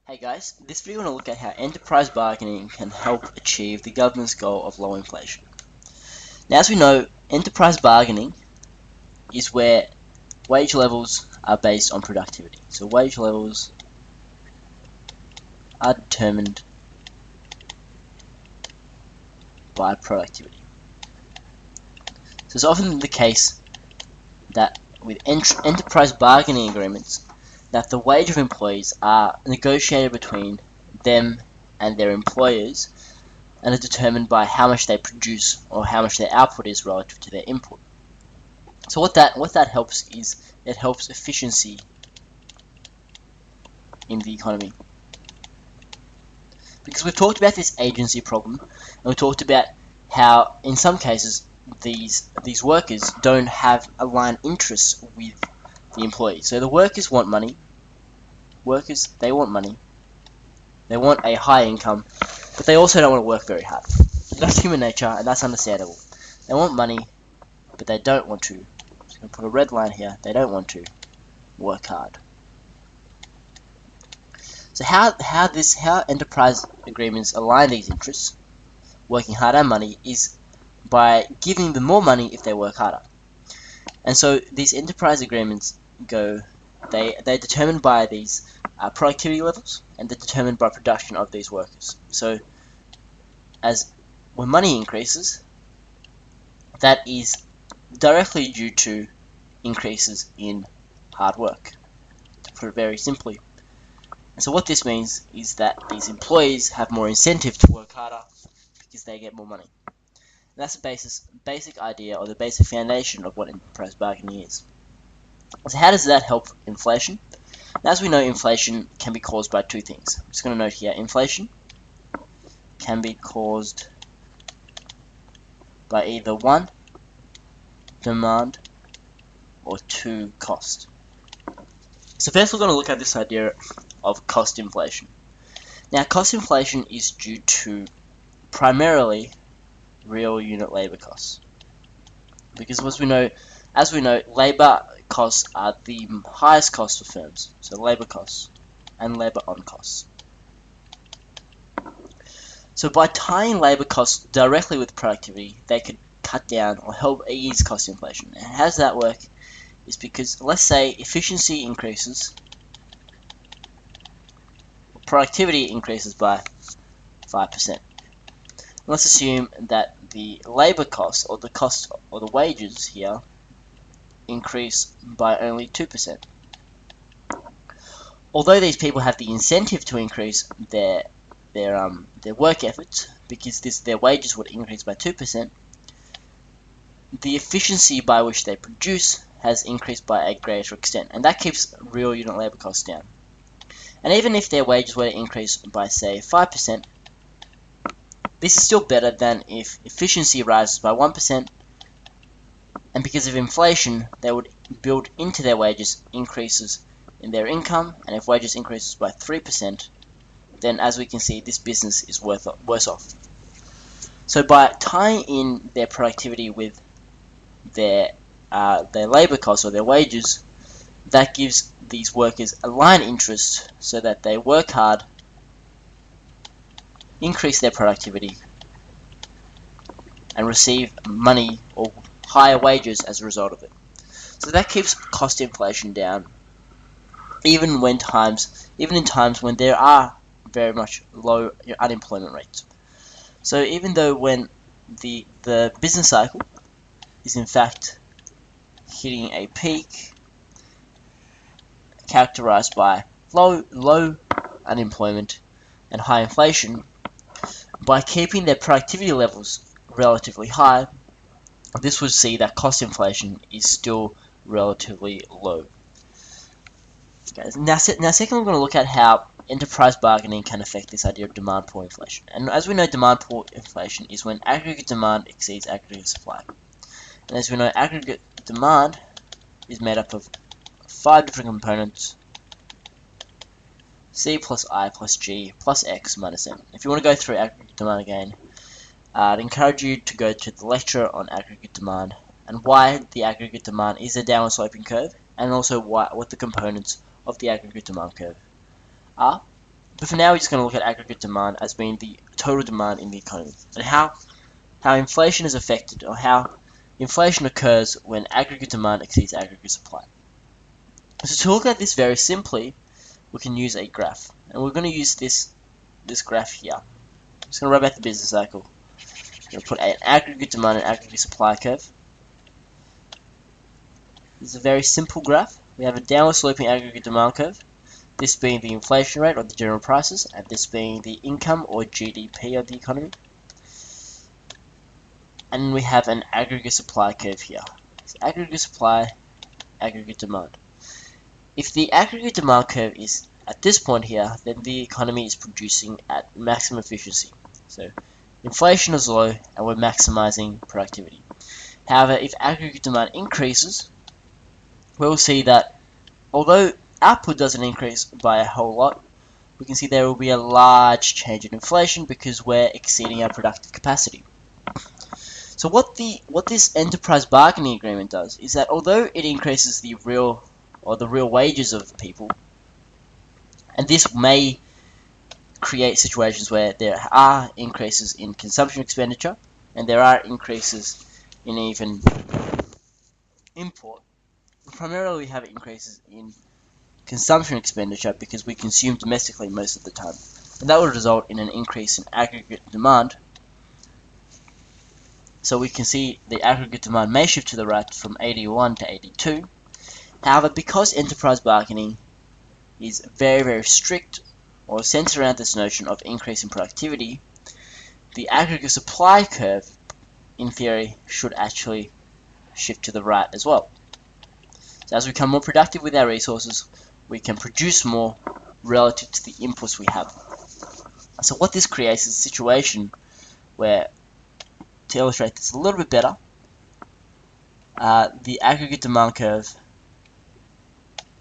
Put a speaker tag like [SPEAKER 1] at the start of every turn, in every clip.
[SPEAKER 1] Hey guys, this video we're going to look at how enterprise bargaining can help achieve the government's goal of low inflation. Now, as we know, enterprise bargaining is where wage levels are based on productivity. So wage levels are determined by productivity. So it's often the case that with enterprise bargaining agreements, that the wage of employees are negotiated between them and their employers and are determined by how much they produce or how much their output is relative to their input. So what that helps is it helps efficiency in the economy. Because we've talked about this agency problem, and we talked about how in some cases these workers don't have aligned interests with the employees. So the workers want money. They want money. They want a high income, but they also don't want to work very hard. That's human nature, and that's understandable. They want money, but they don't want to. I'm just going to put a red line here. They don't want to work hard. So how enterprise agreements align these interests, working hard and money, is by giving them more money if they work harder. And so these enterprise agreements they're determined by these productivity levels, and they're determined by production of these workers. So when money increases, that is directly due to increases in hard work, to put it very simply. And so what this means is that these employees have more incentive to work harder because they get more money. And that's the basic idea, or the basic foundation of what enterprise bargaining is. So how does that help inflation? Now, as we know, inflation can be caused by two things. I'm just going to note here, inflation can be caused by either 1, demand, or 2, cost. So first we're going to look at this idea of cost inflation. Now, cost inflation is due to primarily real unit labor costs. Because as we know, labor costs are the highest cost for firms. So labor costs and labor on costs. So by tying labor costs directly with productivity, they could cut down or help ease cost inflation. And how does that work? Is because, let's say, efficiency increases, productivity increases by 5%. Let's assume that the labor costs, or the cost or the wages here, increase by only 2%. Although these people have the incentive to increase their work efforts, because their wages would increase by 2%, the efficiency by which they produce has increased by a greater extent, and that keeps real unit labor costs down. And even if their wages were to increase by, say, 5%, this is still better than if efficiency rises by 1%, and because of inflation, they would build into their wages increases in their income, and if wages increases by 3%, then as we can see, this business is worse off. So by tying in their productivity with their labor costs or their wages, that gives these workers aligned interests so that they work hard, increase their productivity, and receive money or higher wages as a result of it. So that keeps cost inflation down, even in times when there are very much low unemployment rates. So even though when the business cycle is in fact hitting a peak characterized by low unemployment and high inflation, by keeping their productivity levels relatively high, this would see that cost inflation is still relatively low. Okay, now second, we're going to look at how enterprise bargaining can affect this idea of demand pool inflation. And as we know, demand pool inflation is when aggregate demand exceeds aggregate supply. And as we know, aggregate demand is made up of 5 different components: C plus I plus G plus X minus N. If you want to go through aggregate demand again, I'd encourage you to go to the lecture on aggregate demand and why the aggregate demand is a downward sloping curve, and also what the components of the aggregate demand curve are. But for now, we're just going to look at aggregate demand as being the total demand in the economy, and how inflation is affected, or how inflation occurs when aggregate demand exceeds aggregate supply. So to look at this very simply, we can use a graph, and we're going to use this graph here. I'm just going to rub out the business cycle. I'm going to put an aggregate demand and aggregate supply curve. This is a very simple graph. We have a downward sloping aggregate demand curve, this being the inflation rate or the general prices, and this being the income or GDP of the economy. And we have an aggregate supply curve here. So aggregate supply, aggregate demand. If the aggregate demand curve is at this point here, then the economy is producing at maximum efficiency. So inflation is low and we're maximizing productivity. However, if aggregate demand increases, we'll see that although output doesn't increase by a whole lot, we can see there will be a large change in inflation because we're exceeding our productive capacity. So what this enterprise bargaining agreement does is that although it increases the real wages of people, and this may create situations where there are increases in consumption expenditure and there are increases in even import. Primarily we have increases in consumption expenditure because we consume domestically most of the time, and that would result in an increase in aggregate demand. So we can see the aggregate demand may shift to the right from 81 to 82. However, because enterprise bargaining is very, very strict or centered around this notion of increasing productivity, the aggregate supply curve, in theory, should actually shift to the right as well. So as we become more productive with our resources, we can produce more relative to the inputs we have. So what this creates is a situation where, to illustrate this a little bit better, the aggregate demand curve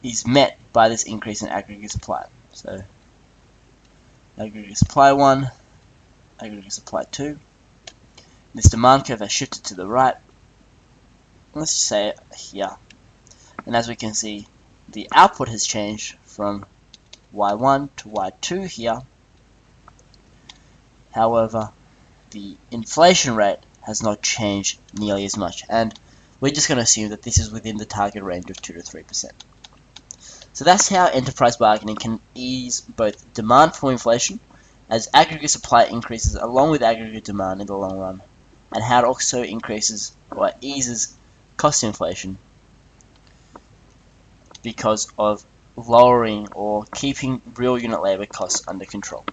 [SPEAKER 1] is met by this increase in aggregate supply. So aggregate supply 1, aggregate supply 2. This demand curve has shifted to the right. Let's just say it here. And as we can see, the output has changed from Y1 to Y2 here. However, the inflation rate has not changed nearly as much, and we're just going to assume that this is within the target range of 2 to 3%. So that's how enterprise bargaining can ease both demand for inflation, as aggregate supply increases along with aggregate demand in the long run, and how it also increases or eases cost inflation because of lowering or keeping real unit labor costs under control.